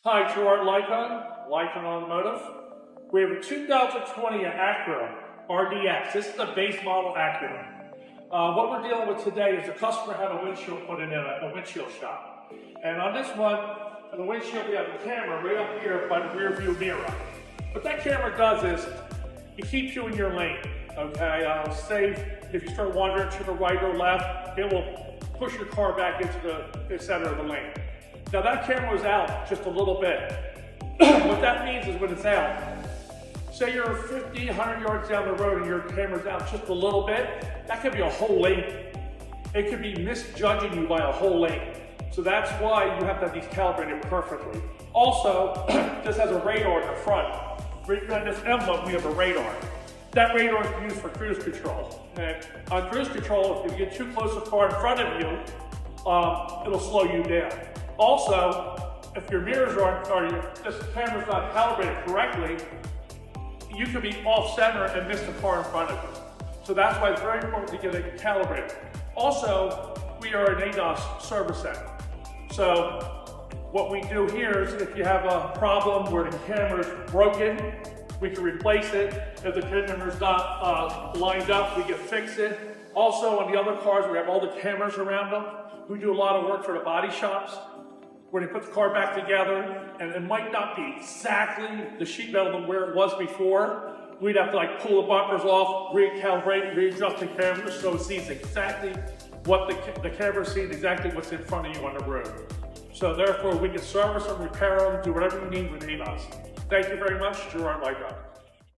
Hi, Gerard Lykon Automotive. We have a 2020 Acura RDX. This is a base model Acura. What we're dealing with today is the customer had a windshield put in a windshield shop. And on this one, the windshield, we have a camera right up here by the rear view mirror. What that camera does is, it keeps you in your lane, okay? Say, if you start wandering to the right or left, it will push your car back into the center of the lane. Now that camera is out just a little bit. What that means is when it's out, say you're 50, 100 yards down the road and your camera's out just a little bit, that could be a whole lane. It could be misjudging you by a whole lane. So that's why you have to have these calibrated perfectly. Also, this has a radar in the front. Right on this emblem, we have a radar. That radar is used for cruise control. And on cruise control, if you get too close to the car in front of you, it'll slow you down. Also, if your mirrors this camera's not calibrated correctly, you could be off center and miss the car in front of you. So that's why it's very important to get it calibrated. Also, we are an ADAS service center. So what we do here is if you have a problem where the camera's broken, we can replace it. If the camera's not lined up, we can fix it. Also, on the other cars, we have all the cameras around them. We do a lot of work for the body shops where they put the car back together, and it might not be exactly the sheet metal where it was before. We'd have to pull the bumpers off, recalibrate, readjust the camera so it sees exactly what the camera sees, exactly what's in front of you on the road. So therefore, we can service and repair them, do whatever you need with ADAS. Thank you very much, Gerard Lykon.